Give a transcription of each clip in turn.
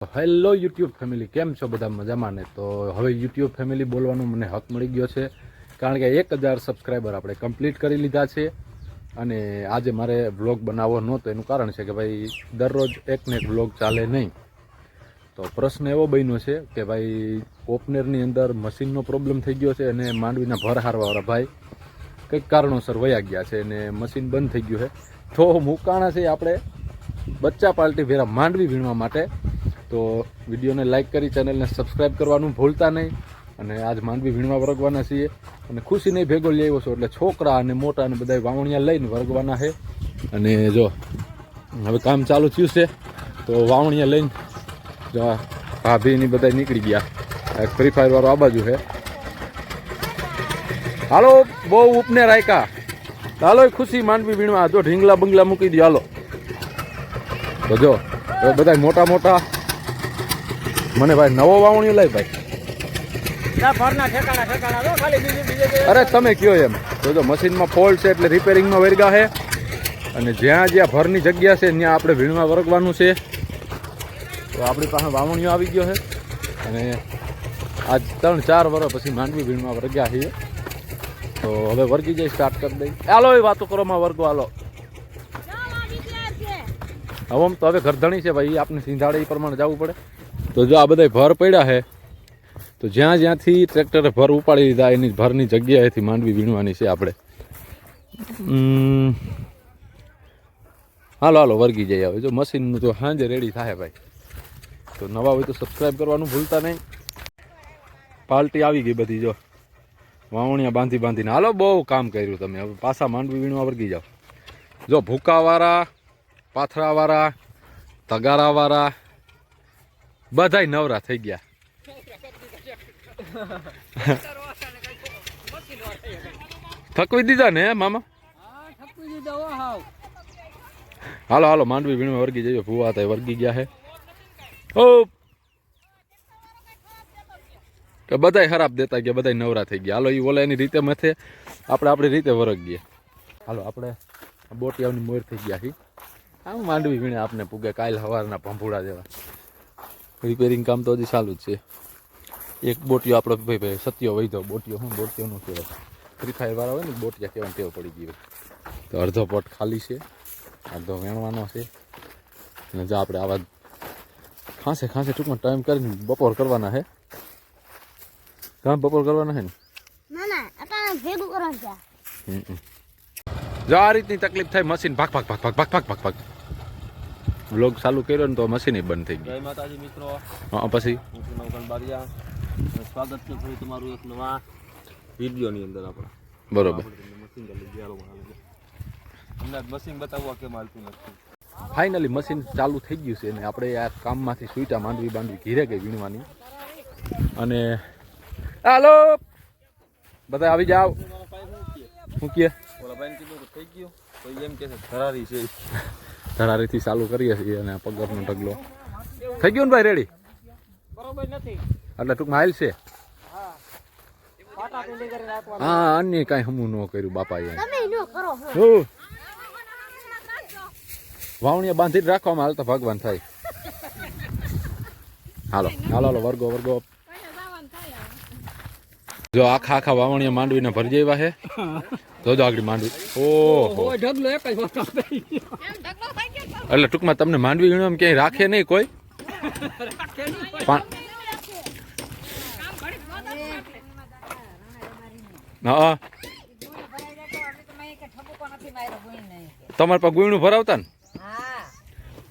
Hello YouTube family, કેમ છો બધા? મજામાં ને? તો હવે યુટ્યુબ ફેમિલી બોલવાનો મને હક મળી ગયો છે, કારણ કે 1000 સબસ્ક્રાઈબર આપણે કમ્પ્લીટ કરી લીધા છે. અને આજે મારે વ્લોગ બનાવવો નહોતો, એનું કારણ છે કે ભાઈ દરરોજ એક ને એક વ્લોગ ચાલે નહીં. તો પ્રશ્ન એવો બન્યો છે કે ભાઈ ઓપનરની અંદર મશીનનો પ્રોબ્લેમ થઈ ગયો છે અને માંડવીના ભરહારવાળા ભાઈ કંઈક કારણોસર વયા ગયા છે અને મશીન બંધ થઈ ગયું છે. તો મુકાણા છે આપણે બચ્ચા પાર્ટી ભેરા માંડવી વીણવા માટે. તો વિડીયોને લાઇક કરી ચેનલને સબસ્ક્રાઈબ કરવાનું ભૂલતા નહીં. અને આજ માંડવી વીણવા વરગવાના છીએ અને ખુશી નહીં ભેગો લઈ આવ્યો છો, એટલે છોકરા અને મોટા અને બધા વાવણિયા લઈને વરગવાના છે. અને જો હવે કામ ચાલુ થયું છે, તો વાવણિયા લઈને જો ભાભીની બધા નીકળી ગયા. ફ્રી ફાયર વાળો આ બાજુ છે. હાલો, બહુ ઉપને રાયકા, હાલો ખુશી માંડવી વીણવા. જો ઢીંગલા બંગલા મૂકી દો, હાલો. તો જો બધા મોટા મોટા મને ભાઈ નવો વાવણીઓ લાય ભાઈ. અરે તમે કયો એમ તો જો મશીનમાં ફોલ્ટ છે એટલે રિપેરિંગમાં વર્ગા છે. અને જ્યાં જ્યાં ભરની જગ્યા છે ત્યાં આપણે વીણવા વરગવાનું છે. તો આપણી પાસે વાવણીઓ આવી ગયો છે અને આજ 3-4 વર્ષ પછી માંડવી વીણવા વરગ્યા છીએ. તો હવે વર્ગી જઈ સ્ટાર્ટ કરી દઈ. હાલો એ વાતો કરવામાં વર્ગો, હાલો. હવે તો હવે ઘરધણી છે ભાઈ, આપણે સિંધાડે એ પ્રમાણે જવું પડે. તો જો આ બધા ભર પડ્યા છે, તો જ્યાં જ્યાંથી ટ્રેક્ટરે ભર ઉપાડી લીધા એની ભરની જગ્યાએથી માંડવી વીણવાની છે આપણે. હાલો હાલો વર્ગી જાય. હવે જો મશીનનું તો સાંજે રેડી થાય ભાઈ. તો નવા હોય તો સબસ્ક્રાઈબ કરવાનું ભૂલતા નહીં. પાર્ટી આવી ગઈ બધી, જો વાવણિયા બાંધી બાંધીને. હાલો, બહુ કામ કર્યું તમે. હવે પાછા માંડવી વીણવા વર્ગી જાઓ. જો ભૂકાવાળા, પાથરાવાળા, તગારાવાળા બધાય નવરા થઈ ગયા. થકવી દીધા ને મામા? હાલો હાલો માંડવી વીણવા વર્ગી જઈએ. ભૂવા હતા વર્ગી ગયા છે. ઓ તો બધાય ખરાબ દેતા ગયા, બધાય નવરા થઈ ગયા. હાલો એ ઓલા એની રીતે મથે, આપણે આપણી રીતે વર્ગ ગયા. હાલો આપણે બોટિયાઓની મોર થઈ ગયા છે. આમ માંડવી વીણે આપને પૂગે કાલ સવારના ભંભુડા જેવા. રિપેરિંગ કામ તો હજી ચાલુ જ છે. એક બોટિયો આપણો ભાઈ સત્યો વૈધો બોટિયો. હું બોટિયો નું કહેવાય, ફ્રી ફાયર વાળા હોય ને બોટિયા કહેવાની ટેવ પડી ગઈ. તો અડધો પોટ ખાલી છે, અડધો વેણવાનો છે. અને જો આપણે આવા ખાંસે ટૂંકમાં ટાઈમ કરીને બપોર કરવાના છે. કામ બપોર કરવાના છે ને. જો આ રીતની તકલીફ થાય, મશીન ભાગ ભાગ ભાગ ભાગ ભાગ ભાગ ભાગ ભાગ. વ્લોગ ચાલુ કર્યો ને તો મશીન બંધ થઈ ગઈ. જય માતાજી મિત્રો. હા પછી સ્વાગત છે ફરી તમારું એક નવા વિડીયોની અંદર. આપણે બરોબર મશીન બતાવવા કેમ હાલતું નથી. ફાઇનલી મશીન ચાલુ થઈ ગયું છે અને આપણે આ કામમાંથી સુઈટા માંડવી બાંધવી ઘીરે ગઈ વીણવાની. અને હાલો બધા આવી જાવ. શું કહે? ઓલા ભાઈ કીધું થઈ ગયું તો એમ કે છે ધરારી છે. ધરારીથી ચાલુ કરીએ છીએ અને પગરનો ઢગલો થઈ ગયો ને ભાઈ રેડી. બરોબર નથી એટલે ટૂંકમાં હાલ છે. હા અન્ય કાંઈ હમું ન કર્યું બાપાએ. વાવણીયા બાંધી રાખવામાં હાલતા ભગવાન થાય. હાલો હાલો હાલો વર્ગો વર્ગો. જો આખા વાવણીયા માંડવીને ભરી જેવા છે. જોજો આગળ માંડવી. ઓહો ઢગલો એક જ એટલે ટૂંકમાં તમને માંડવી વીણવામાં ક્યાંય રાખે નહીં કોઈ. હા તમારે પાસે ગુણું ભરાવતા ને?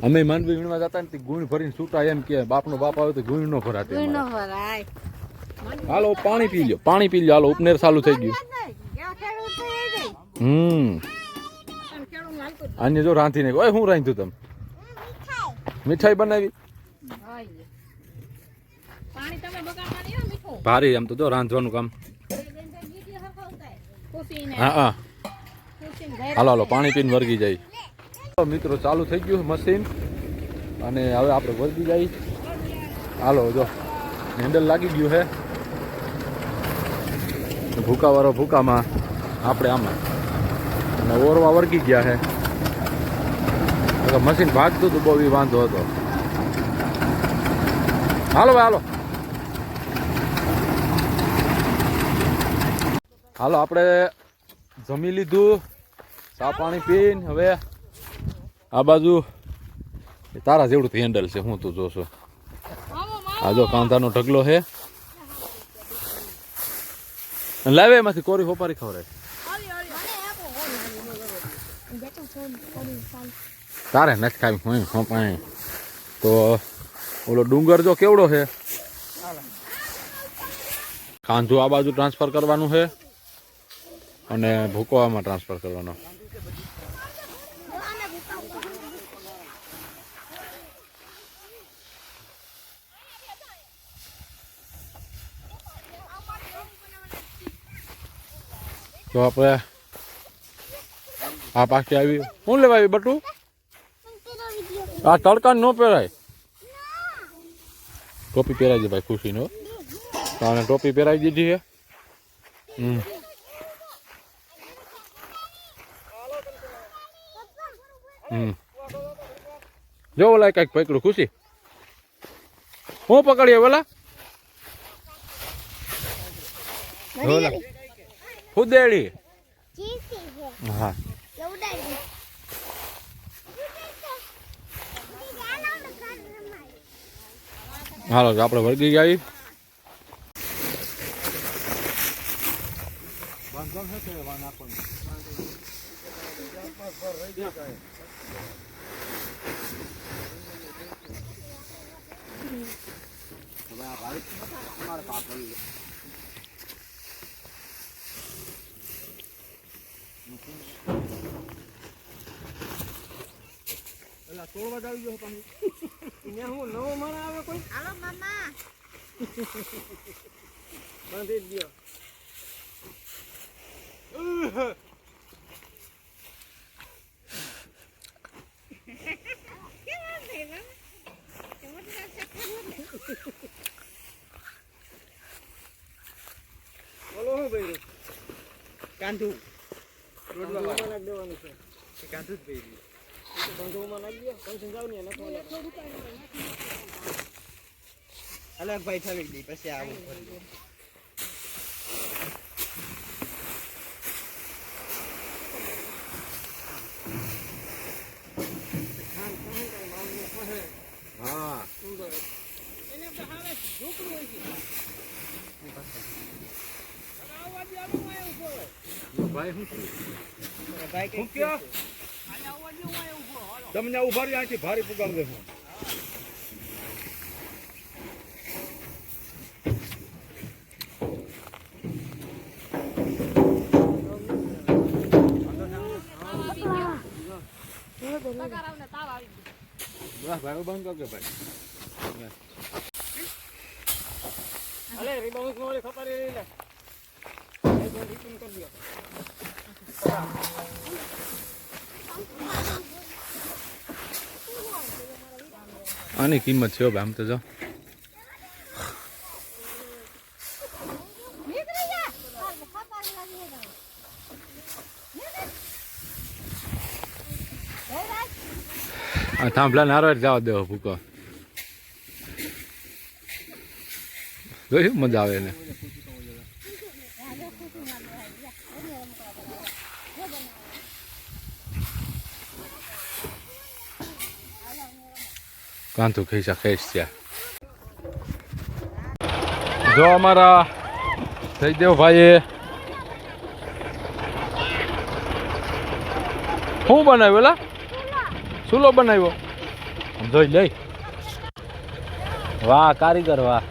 અમે માંડવી વીણવા જતા ને ગુણ ભરીને છૂટા એમ કે બાપનો બાપ આવે તો ગુણ નો ભરાતે. હાલો પાણી પી લો, પાણી પી લો. હાલો ઉપનેર ચાલુ થઈ ગયું. આને જો રાંધીને ઓય હું રાંધ્યું તમે? મીઠાઈ બનાવી ભારી. આમ તો જો રાંધવાનું કામ. હા હા હાલો હાલો પાણી પીને વર્ગી જાય. મિત્રો ચાલુ થઈ ગયું મશીન અને હવે આપણે વર્ગી જાય. હાલો જો હેન્ડલ લાગી ગયું છે. ભૂકાવાળો ભૂકામાં, આપણે આમાં અને ઓરવા વર્ગી ગયા છે. મશીન ભાગતું હતું બહુ વાંધો હતો. હાલો ભાઈ હાલો. હાલો આપણે જમી લીધું, ચા પાણી પીને હવે આ બાજુ તારા જેવડું હેન્ડલ છે, હું તું જોશો. આ જો કાંધાનો ઢગલો છે. લાવે એમાંથી કોરી હોપારી ખવડાય. તારે નથી ખાવી હું હોપાય. તો ઓલો ડુંગર જો કેવડો છે. કાંધું આ બાજુ ટ્રાન્સફર કરવાનું છે અને ભૂકો આમાં ટ્રાન્સફર કરવાનો. તો આપણે આ પાછી આવી. શું લેવા આવી બટુ? આ તડકા ન પહેરાય. ટોપી પહેરાવી દે ભાઈ ખુશીનો. અને ટોપી પહેરાવી દીધી છે. જો ઓલા કઈક પકડું ખુશી. હું પકડીએ ઓલા ફુદેડી. હા હાલો આપણે વળગી ગયા. તોડવા આવી ગયો પાણી. અહીંયા હું નવો માણા આવે કોઈ. હાલો મામા. બાંધી દયો. બોલો હો ભાઈ. કાંધું. રોડવા નાખ દેવાનું છે. કાંધું જ ભાઈ. બંધોમાં નાખી દો. પૈસા જાવ ને અલગ ભાઈ થવી દે પછી આવું. હા ભાઈ શું તમને ઉભા રહી અહીંથી ભારી પુગામ દેખો. ભાઈ બંધ કરજો ભાઈ. અલે રીબાઉન્સ મોરે ખપારી લે. એ તો રીટન કરી દો. આની કિંમત છે ભાઈ આમ તો જો. થાંભલા નારો જવા દેવો ભૂકો. જોયું મજા આવે એને. કાંતું ખીસા ખેંચ ત્યાં. જો અમારા જયદેવ ભાઈએ શું બનાવ્યું લા? ચૂલો બનાવ્યો. જોઈ લઈ. વાહ કારીગર વાહ.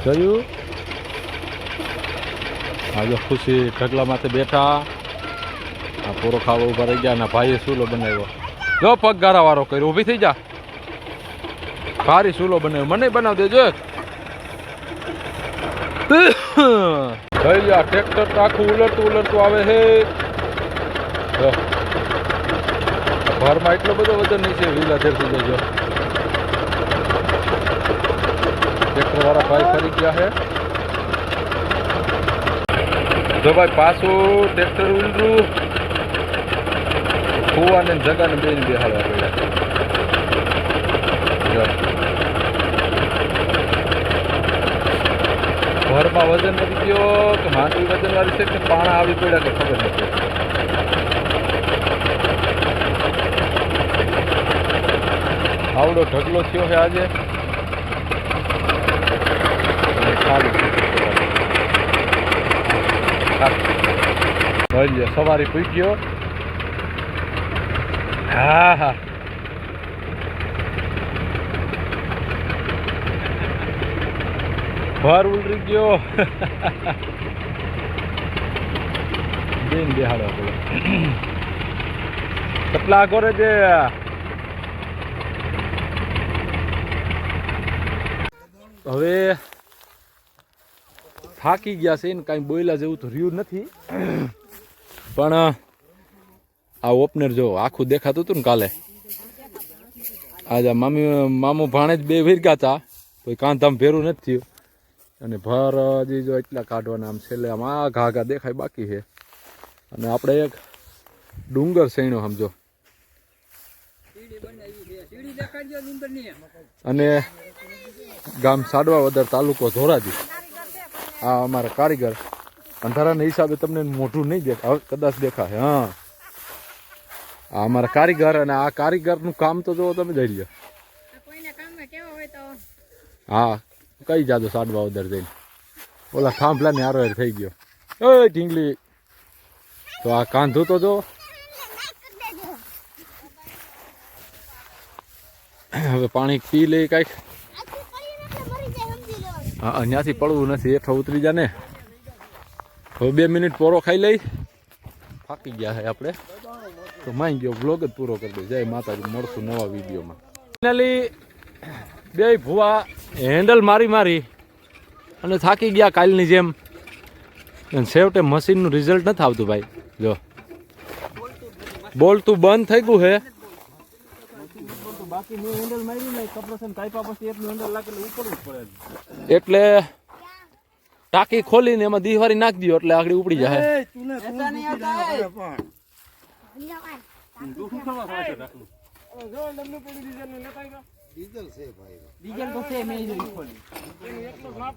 જોયું. આજે ખુશી ઢગલામાંથી બેઠા. આ પૂરો ખાવા ઉભા રહી ગયા. ના ભાઈએ ચૂલો બનાવ્યો. જો પગ ગારા વાળો કર્યો. ઊભી થઈ જા. ભારી ચૂલો બનાવ્યો. મને બનાવી દેજો. જોઈ લ્યો ટ્રેક્ટર આખું ઉલટતું આવે છે. ઘરમાં એટલો બધો વજન નહીં છે. વિલા ધરતી જજો. ટ્રેક્ટર વાળા ભાઈ ફરી ગયા છે. જો ભાઈ પાછું ટ્રેક્ટર ઉલરું ફુવાને જગાને બેન બેહાડવા પડ્યા. આમાં વજન વધી ગયો કે માંડવી વજન વાળી છે કે પાણા આવી પડ્યા કે ખબર નથી. આવડો ઢગલો થયો છે આજે. સવારી પૂછ્યો. હા હા ભર ઉલરી ગયો. બેન બેહાડો બોલો કેટલા કરે છે. હવે થાકી ગયા છે ને કાંઈ બોયલા જેવું તો રહ્યું નથી. પણ આ ઓપનર જો આખું દેખાતું હતું ને કાલે. આજે મામુ ભાણે જ બે વીરગા હતા તો કાંધામ ભેરું નથી થયું. અને ભર હજી જો એટલા કાઢવાના આમ છેલ્લે આમ આ ઘા દેખાય બાકી છે. અને આપણે એક ડુંગર સૈણો સમજો. અને ગામ સાડવા વદર તાલુકો ધોરાજી. આ અમારા કારીગર અંધારાના હિસાબે તમને મોઢું નહીં દેખાય, હવે કદાચ દેખાય. હા આ અમારા કારીગર. અને આ કારીગરનું કામ તો જો તમે જઈ લો. હા કઈ જાદો સાડવા ઉદર જઈને ઓલા થાંભલા ને હારો થઈ ગયો. એ ઢીંગલી તો આ કાંધું તો જો. હવે પાણી પી લે કાંઈક. હા અહીંયાથી પડવું નથી, હેઠો ઉતરી જા ને. હવે 2 મિનિટ પોરો ખાઈ લઈ. થાકી ગયા છે આપણે તો માઈ ગયો બ્લોગ જ પૂરો કરી દે. જય માતાજી, મળશું નવા વિડીયોમાં. ફાઇનલી બે ભૂવા હેન્ડલ મારી અને થાકી ગયા કાલની જેમ. છેવટે મશીનનું રિઝલ્ટ નથી આવતું ભાઈ. જો બોલતું બંધ થઈ ગયું છે. એટલે ટાંકી ખોલીને એમાં દીવારી નાખી દો એટલે આગળ ઉપડી જાય.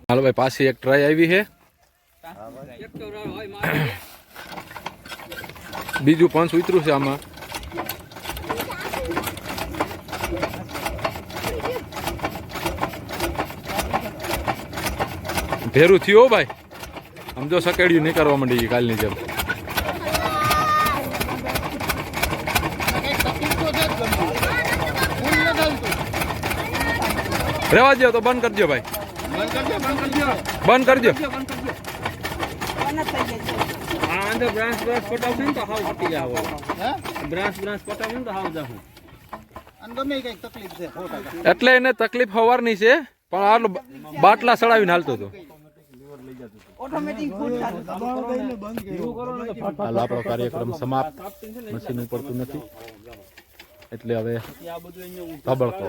હાલો ભાઈ પાછી એક ટ્રાય આવી છે. બીજું પંચ ઉતર્યું છે આમાં. ભેરું થયું ભાઈ. સમજો સકેડ્યું નહીં કરવા માંડી કાલની જેમ. રેવા દો તો બંધ કરજો ભાઈ. બંધ કરજો. એટલે એને તકલીફ હવારની છે પણ આટલો બાટલા સડાવીને હાલતો હતો. હાલ આપણો કાર્યક્રમ સમાપ્ત. મશીન ઉપડતું નથી એટલે હવે ધબડકો.